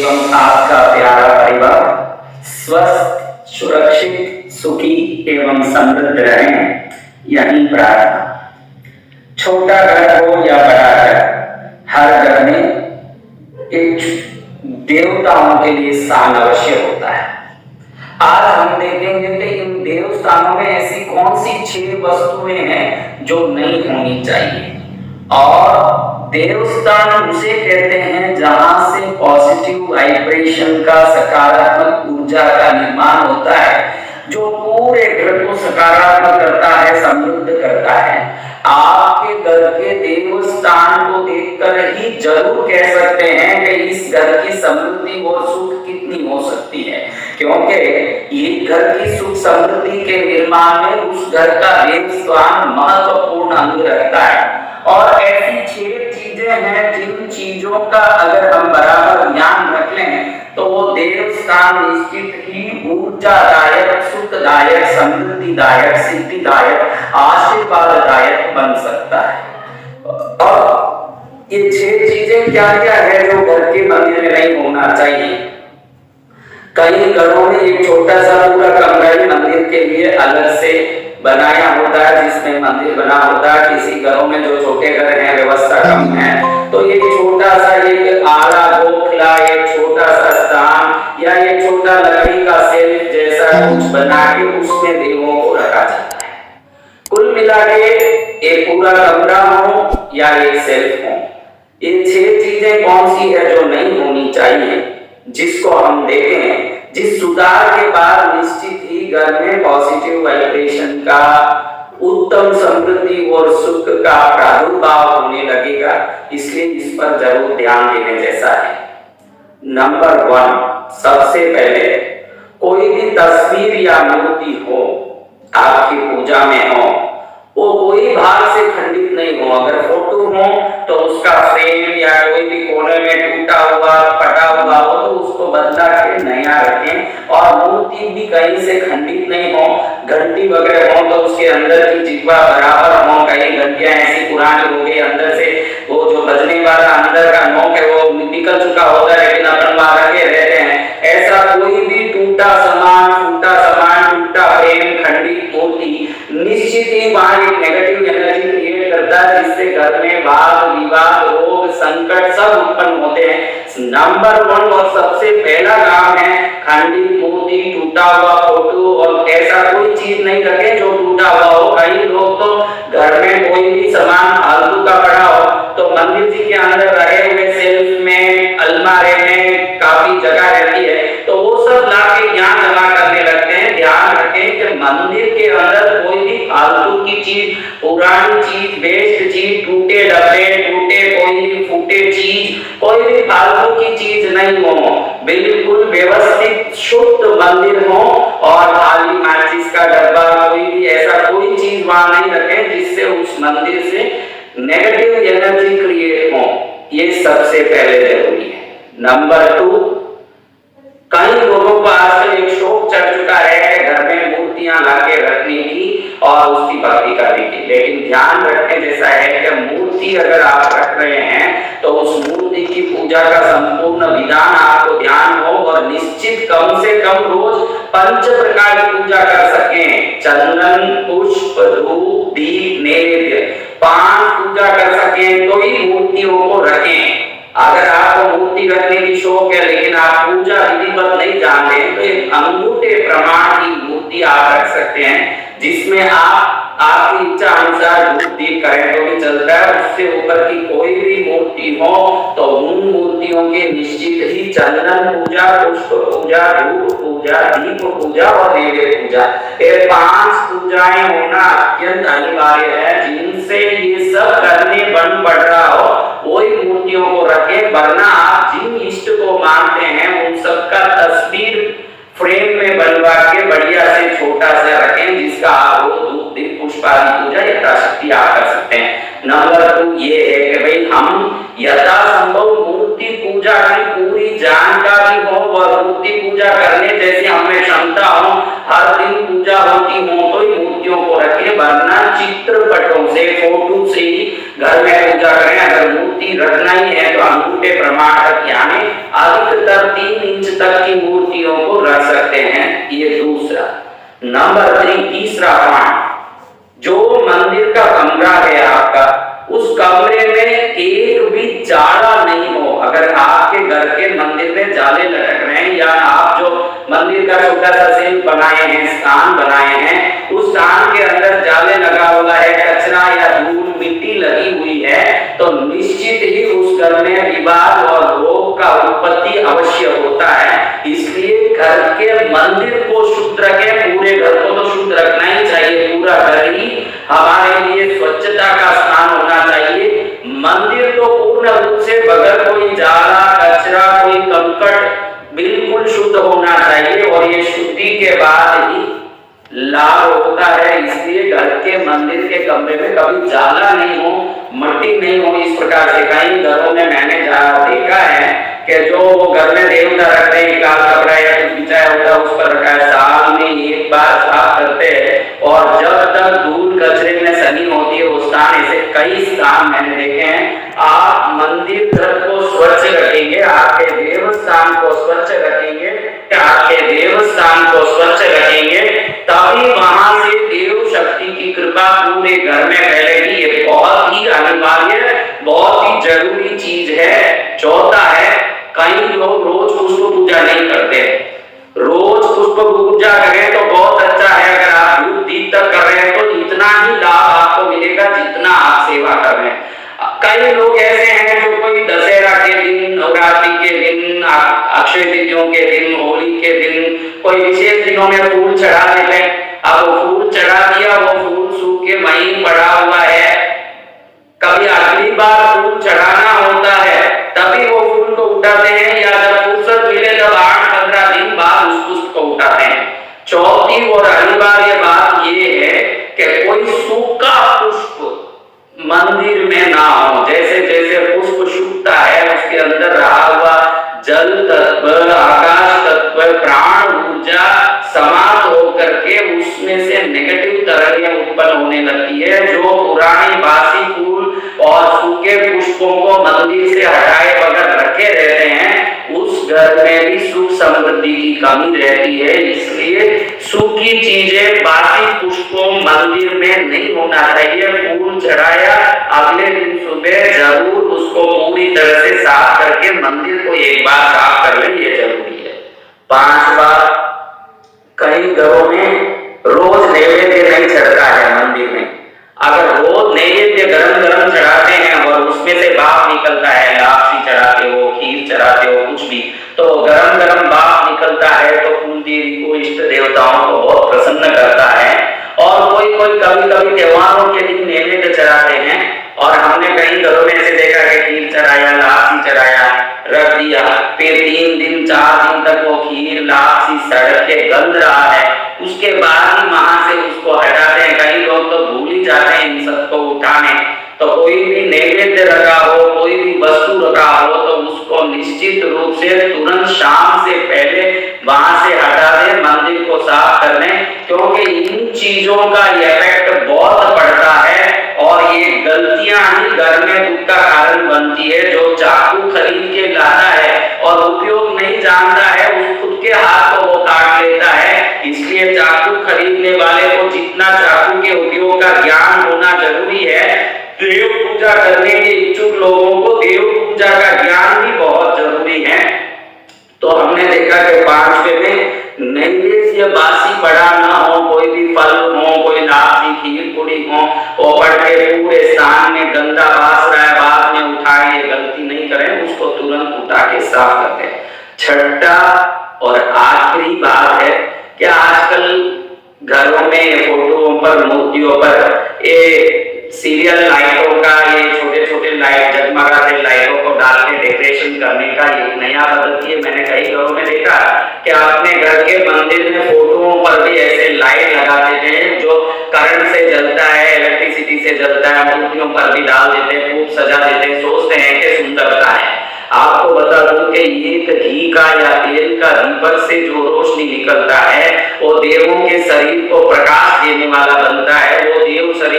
एवं आपका प्यारा परिवार स्वस्थ, सुरक्षित, सुखी एवं समृद्ध रहें, यही प्रार्थना। छोटा घर हो या बड़ा घर, हर घर में एक देवताओं के लिए स्थान अवश्य होता है। आज हम देखेंगे कि इन देव स्थानों में ऐसी कौन सी 6 वस्तुएं हैं जो नहीं होनी चाहिए। और देव स्थान उसे कहते हैं जहां से पॉजिटिव वाइब्रेशन का, सकारात्मक ऊर्जा का निर्माण होता है, जो पूरे घर को सकारात्मक करता है, समृद्ध करता है। आपके घर के देव स्थान को देखकर ही जरूर कह सकते हैं कि इस घर की समृद्धि और सुख कितनी हो सकती है, क्योंकि ये घर की सुख समृद्धि के निर्माण में उस घर का देव स्थान महत्वपूर्ण अंग रखता है। और ऐसी 6 चीजें हैं जिन चीजों का अगर हम बराबर ध्यान रख लें तो वो देव स्थान निश्चित ही ऊर्जादायक, सुखदायक, समृद्धिदायक, सिद्धिदायक, आशीर्वाददायक बन सकता है। और ये 6 चीजें क्या क्या है जो घर के मंदिर में नहीं होना चाहिए। कई घरों में एक छोटा सा पूरा कमरा ही मंदिर के लिए अलग से बनाया होता है, जिसमें मंदिर बना होता है। किसी घरों में जो छोटे घर हैं, व्यवस्था कम है, तो ये छोटा सा एक आला गोखला, एक छोटा सा स्थान या एक छोटा लकड़ी का सेल्फ जैसा कुछ बना के उसमें देवों को रखा जाता है। कुल मिला के एक पूरा कमरा हो या एक सेल्फ हो, ये 6 चीजें कौन सी है जो नहीं होनी चाहिए, जिसको हम देखें, जिस सुधार के बाद निश्चित ही घर में पॉजिटिव वाइब्रेशन का, उत्तम समृद्धि और सुख का प्रादुर्भाव होने लगेगा। इसलिए इस पर जरूर ध्यान देने जैसा है। नंबर 1, सबसे पहले कोई भी तस्वीर या मूर्ति हो आपकी पूजा में हो, वो कोई भाग से खंडित नहीं हो। अगर फोटो हो तो उसका फ्रेम या कोई भी कोने में टूटा हुआ, फटा हुआ हो तो उसको बदला के नया रखें। और मूर्ति भी कहीं से खंडित नहीं हो। घंटी वगैरह हो तो उसके अंदर की जिह्वा बराबर हो। कई घंटियां ऐसी पुरानी हो गई, अंदर से वो जो बजने वाला अंदर का नोक है वो निकल चुका होता है, लेकिन अपन वहां रखे रहते हैं। ऐसा कोई भी टूटा सामान, टूटा फ्रेम, खंडित मूर्ति निश्चित ही वहां एक नेगेटिव एनर्जी क्रिएट करता है, जिससे घर में वाद विवाद, रोग, संकट सब उत्पन्न होते हैं। नंबर 1 और सबसे पहला काम है खंडित मूर्ति, टूटा हुआ फोटो और ऐसा कोई चीज नहीं रखें जो टूटा हुआ हो। कई लोग तो घर में कोई भी सामान फालतू का पड़ा हो तो मंदिर जी के अंदर रखे हुए सेल्फ में, अलमारे में काफी जगह रहती है, तो वो सब लाके यहाँ जमा करने लगते हैं। ध्यान रखें कि मंदिर के अंदर कोई भी फालतू की चीज, पुरानी चीज, वेस्ट चीज, टूटे डब्बे, टूटे कोई भी फूटे चीज, कोई भी फालतू की चीज नहीं हो। बिल्कुल व्यवस्थित शुद्ध मंदिर हो और खाली माचिस का डब्बा, कोई भी ऐसा कोई चीज वहां नहीं रखें जिससे उस मंदिर से नेगेटिव एनर्जी क्रिएट हो। ये सबसे पहले जरूरी है। नंबर 2, कई लोगों को आजकल एक शौक चढ़ चुका है कि घर में मूर्तियां लाके रखने की और उसकी भक्ति करने की। लेकिन ध्यान रखने जैसा है कि मूर्ति अगर आप रख रहे हैं तो उस मूर्ति की पूजा का संपूर्ण विधान आपको ध्यान हो और निश्चित कम से कम रोज 5 प्रकार की पूजा कर सकें। चंदन, पुष्प, धूप, दीप, नैवेद्य, 5 पूजा कर सकें तो ही मूर्तियों को रखें। अगर आपको मूर्ति रखने की शौक है लेकिन आप पूजा विधिवत नहीं जानते तो एक अंगूठे प्रमाण की मूर्ति आप रख सकते हैं, जिसमें आप आपकी इच्छा अनुसार धूप दीप करें तो भी चलता है। उससे ऊपर की कोई भी मूर्ति हो तो उन मूर्तियों के निश्चित ही चंदन पूजा, पुष्प पूजा, धूप पूजा, दीप पूजा और नैवेद्य पूजा, ये 5 पूजाएं होना अत्यंत अनिवार्य है। जिनसे ये सब करने बन पड़ रहा हो वही मूर्तियों को रखें, वरना आप जिन इष्ट को मानते हैं उन सबका तस्वीर फ्रेम में बनवा के बढ़िया से छोटा सा रखें, जिसका आप धूप दीप पुष्प आदि पूजा यथाशक्ति आप कर सकते हैं। नंबर 2 ये है कि भाई हम यथासंभव मूर्ति पूजा की पूरी जानकारी हो और मूर्ति पूजा करने जैसी हमें क्षमता हो, हर दिन पूजा होती हो तो ही मूर्तियों को रखें, वरना चित्रपटों से, फोटो से ही घर में पूजा करें। अगर मूर्ति रखना ही है तो अंगूठे प्रमाण तक यानी अधिकतर 3 इंच तक की मूर्तियों को रख सकते हैं। ये दूसरा। नंबर 3, तीसरा पॉइंट, जो मंदिर का कमरा है आपका, उस कमरे में एक भी जाला नहीं हो। अगर आपके घर के मंदिर में जाले लटक रहे हैं या आप जो मंदिर का छोटा सा सिंक बनाए हैं, स्थान बनाए हैं, उस स्थान के अंदर जाले लगा हुआ है, कचरा या धूल मिट्टी लगी हुई है, तो निश्चित ही उस घर में विवाद और रोग का उत्पत्ति अवश्य होता है। इसलिए घर के मंदिर को शुद्ध रखें, पूरे घर को तो शुद्ध रखना ही चाहिए। पूरा घर ही हमारे लिए स्वच्छता का स्थान होना चाहिए। मंदिर तो पूर्ण रूप से बगैर कोई जाला, कचरा, कोई कंकड़ बिल्कुल शुद्ध होना चाहिए और ये शुद्धि के बाद ही लाभ होता है। इसलिए घर के मंदिर के कमरे में कभी जाला नहीं हो, मट्टी नहीं हो। इस प्रकार से कई घरों में मैंने देखा है कि जो घर में देवता रखते हैं, लाल कपड़ा या कुछ बिछाया होता है उस पर रखा है, साल में एक बार साफ करते हैं और जब तक धूल कचरे में सनी होती है उस स्थान, ऐसे कई स्थान मैंने देखे हैं। आप मंदिर घर को स्वच्छ रखेंगे, आपके देवस्थान को स्वच्छ रखेंगे, आपके देवस्थान को स्वच्छ रखेंगे, तभी वहां से देव शक्ति की कृपा पूरे घर में फैलेगी। ये बहुत ही अनिवार्य, बहुत ही जरूरी चीज है। चौथा है, कई लोग रोज पुष्प पूजा नहीं करते। रोज पुष्प पूजा करें तो बहुत अच्छा है। अगर आप दीप तक कर रहे हैं तो इतना ही लाभ आपको मिलेगा जितना आप सेवा कर रहे हैं। कई लोग ऐसे हैं जो कोई दशहरा के दिन, नवरात्रि के दिन, अक्षय तृतीयों के दिन, होली के दिन, कोई विशेष दिनों में फूल चढ़ा देते हैं। अब वो फूल चढ़ा दिया, वो फूल सूख के वहीं पड़ा हुआ है। कभी अगली बार फूल चढ़ाना होता है तभी वो फूल को उठाते हैं, या जब फुर्सत मिले तब 8-15 दिन बाद उस पुष्प को उठाते हैं। चौथी और अनिवार्य बात ये है कि कोई सूखा पुष्प मंदिर में ना हो। जैसे जैसे पुष्प सूखता है उसके अंदर रहा हुआ जल तत्व, आकाश तत्व, प्राण ऊर्जा समाप्त होकर के उसमें से नेगेटिव तरंगें उत्पन्न होने लगती है। जो पुराने बासी फूल और सूखे पुष्पों को मंदिर से हटाए बगैर रखे रहते हैं, उस घर में भी सुख समृद्धि की कमी रहती है। इसलिए सूखी चीजें, बासी पुष्पों मंदिर में नहीं होना चाहिए। फूल चढ़ाया, अगले दिन सुबह जरूर उसको पूरी तरह से साफ करके मंदिर को एक बार साफ कर लें, ये जरूरी है। 5 बार, कई घरों में रोज नैवेद्य नहीं चढ़ता है मंदिर में। अगर रोज नैवेद्य गरम गरम चढ़ाते हैं और उसमें से भाप निकलता है, लापसी चढ़ाते हो, खीर चढ़ाते हो, कुछ भी, तो गरम गरम भाप निकलता है तो कुल देवी को, इष्ट देवताओं को बहुत प्रसन्न करता है। और कोई कोई कभी कभी त्योहारों के दिन नैवेद्य चढ़ाते हैं और हमने कई घरों में ऐसे देखा कि खीर चढ़ाया, लापसी चढ़ाया, रख दिया, फिर 3 दिन 4 दिन तक वो खीर लापसी सड़क के गंध रहा है, उसके बाद ही वहां से उसको हटाते हैं। कई लोग तो भूल ही जाते हैं इन सबको उठाने। तो कोई भी नैवेद्य रखा हो, कोई भी वस्तु रखा हो, तो उसको निश्चित रूप से तुरंत शाम से पहले वहां से हटा दें, मंदिर को साफ कर लें, क्योंकि इन चीजों का इफेक्ट बहुत पड़ता है और ये गलतियां ही घर में दुख का कारण बनती है। जो चाकू खरीद के लाता है और उपयोग नहीं जानता है, उस खुद के हाथ को वो काट लेता है। इसलिए चाकू खरीदने वाले को जितना चाकू के उपयोग का ज्ञान होना जरूरी है, देव पूजा करने के इच्छुक लोगों को देव पूजा का ज्ञान भी बहुत जरूरी है। तो हमने देखा कि 5वें में नैवेद्य बासी पड़ा ना हो, कोई भी फल हो, कोई लापसी, खीर पूरी हो, वो पड़ के पूरे स्थान में गंदा बास रहा है, बाद में उठाए, ये गलती नहीं करें, उसको तुरंत उठा के साफ कर दें। छठा और आखिरी बात है कि आजकल घरों में, फोटोओं पर, मूर्तियों पर ये सीरियल लाइटों का, ये छोटे छोटे लाइट, जगमगाते लाइटों को डाल के डेकोरेशन करने का ये नया पद्धति है। मैंने कई घरों में देखा कि अपने घर के मंदिर में फोटोओं पर भी ऐसे लाइट लगा देते हैं जो करंट से जलता है, इलेक्ट्रिसिटी से जलता है, मूर्तियों पर भी डाल देते हैं, खूब सजा देते हैं, सोचते हैं कि सुंदरता है। आपको बता दूं कि ये घी का या तेल का दीपक से जो रोशनी निकलता है वो देवों के शरीर को प्रकाश देने वाला बनता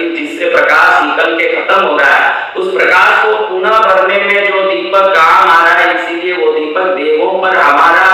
प्रदीप जिससे प्रकाश निकल के खत्म हो रहा है, उस प्रकाश को पुनः भरने में जो दीपक काम आ रहा है, इसीलिए वो दीपक देवों पर हमारा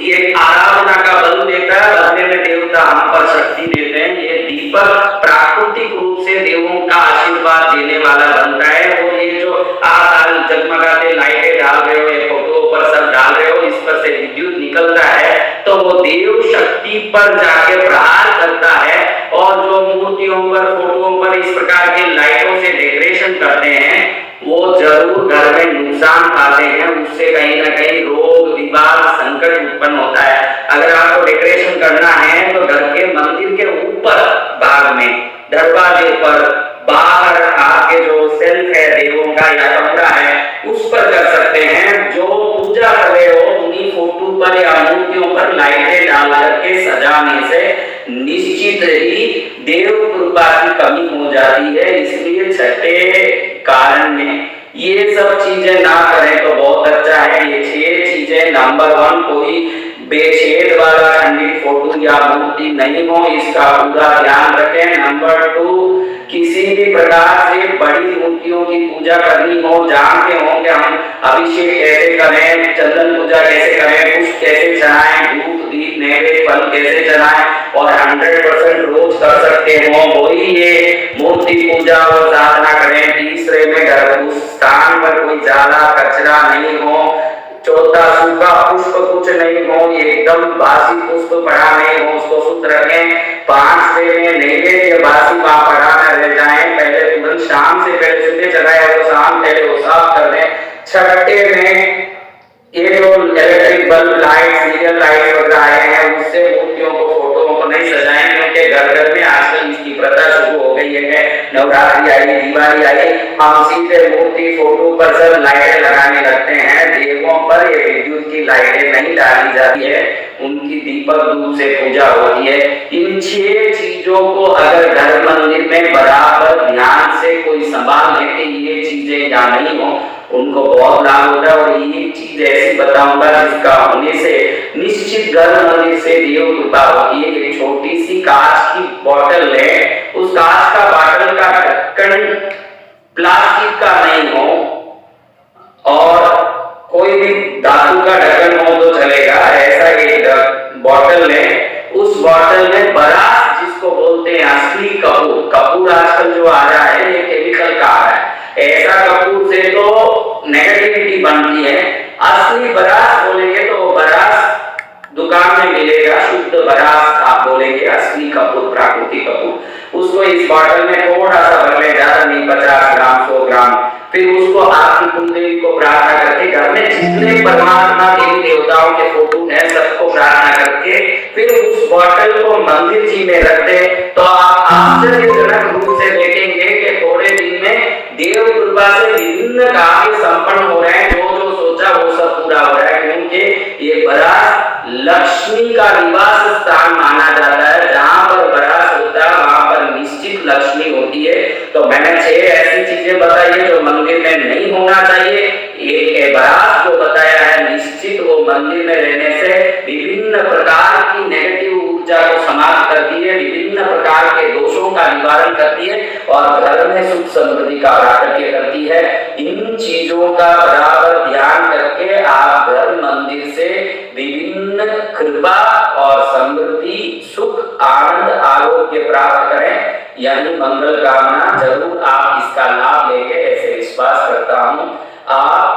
एक आराधना का बल देता है, बदले में देवता हम पर शक्ति देते हैं। ये दीपक प्राकृतिक रूप से देवों का आशीर्वाद देने वाला बनता है। और ये जो आप जगमगाते लाइटें डाल रहे हो, ये फोटो पर सब डाल रहे हो, इस पर से विद्युत निकलता है तो वो देव शक्ति पर जाके प्रहार करता है। और जो मूर्तियों पर, फोटोओं पर इस प्रकार की लाइटों से डेकोरेशन करते हैं, वो जरूर घर में नुकसान पाते हैं, उससे कहीं ना कहीं रोग विवाद संकट उत्पन्न होता है। अगर आपको डेकोरेशन करना है तो घर के मंदिर के ऊपर भाग में, दरवाजे पर, बाहर आपके जो सेल्फ है देवों का या कमरा है, उस पर कर सकते हैं। जो पूजा कर रहे हो उन्हीं फोटो पर या मूर्तियों पर लाइटें डाल करके सजाने से निश्चित ही देव कृपा की कमी हो जाती है। इसलिए छठे कारण में ये सब चीजें ना करें तो बहुत अच्छा है। ये 6 चीजें, नंबर 1 कोई बेछेद वाला खंडित फोटो या मूर्ति नहीं हो, इसका पूरा ध्यान रखें। नंबर 2 किसी भी प्रकार से बड़ी मूर्तियों की पूजा करनी हो, जानते हो कि हम अभिषेक कैसे करें, चंदन पूजा कैसे करें, पुष्प कैसे चढ़ाएं, धूप दीप नैवेद्य फल कैसे चढ़ाएं, और 100% रोज कर सकते हो वही ये मूर्ति पूजा और साधना करें। तीसरे में घर उस स्थान पर कोई ज्यादा कचरा नहीं हो, चौथा सूखा पुष्प कुछ नहीं हो, एकदम बासी पुष्प पड़ा नहीं हो, उसको शुद्ध रखें। 5वें में नैवेद्य बासी वहां पड़ा न रह जाए, पहले तुरंत शाम से पहले सुबह चढ़ाए वो शाम पहले वो साफ कर दें। 6ठे में ये जो electric bulb light, serial light वगैरह आए हैं, उससे मूर्तियों को, फोटोओं को नहीं सजाएं, क्योंकि घर घर में आजकल इसकी प्रथा शुरू हो गई है। नवरात्रि आई, दिवाली आई, हम सीधे मूर्ति फोटो पर सब लाइटें लगाने लगते हैं। देवों पर ये विद्युत की लाइटें नहीं डाली जाती है, उनकी दीपक धूप से पूजा होती है। इन 6 चीजों को अगर घर मंदिर में बराबर ध्यान से कोई संभाल ले कि ये चीजें यहाँ नहीं हो, उनको बहुत लाभ होता है। और ये चीज ऐसी बताऊंगा जिसका होने से निश्चित घर मंदिर से देव कृपा होती है। एक छोटी सी कांच की बोतल है, उस कांच का बोतल का ढक्कन प्लास्टिक का नहीं हो और कोई भी धातु का ढक्कन हो तो चलेगा, ऐसा एक बोतल ले, उस बोतल में बरास जिसको बोलते हैं असली कपूर, कपूर आजकल जो आ रहा है ये केमिकल का आ रहा है, ऐसा कपूर से तो नेगेटिविटी बनती है। असली बरास बोलेंगे तो बरास दुकान में मिलेगा, शुद्ध बरास आप बोलेंगे, असली कपूर, प्राकृतिक कपूर। उसको इस बॉटल में थोड़ा सा भर ले, ज्यादा नहीं, 50 ग्राम 100 ग्राम। फिर उसको आपकी कुलदेवी को प्रार्थना करके, घर में जितने परमात्मा देवी देवताओं के फोटो हैं सबको प्रार्थना करके फिर उस बॉटल को मंदिर जी में रख दे, तो आप आश्चर्यजनक रूप से देखेंगे कि थोड़े दिन में देव कृपा से विभिन्न कार्य संपन्न हो रहे हैं। जो जो सोचा वो सब पूरा हो रहा है, क्योंकि ये बरास लक्ष्मी का निवास स्थान माना जाता है। जहां पर बरास होता है वहां पर निश्चित लक्ष्मी होती है। तो मैंने 6 ऐसी चीजें बताई है जो मंदिर में नहीं होना चाहिए। एक बरास जो बताया है, निश्चित वो मंदिर में रहने से विभिन्न प्रकार की नेगेटिव ऊर्जा को समाप्त करती है, विभिन्न प्रकार के दोषों का निवारण करती है और घर में सुख समृद्धि का प्राकट्य करती है। इन चीजों का बराबर ध्यान करके आप घर मंदिर से विभिन्न कृपा और समृद्धि, सुख, आनंद, आरोग्य प्राप्त करें, यानी मंगल कामना। जरूर आप इसका लाभ लेंगे ऐसे विश्वास करता हूँ। आप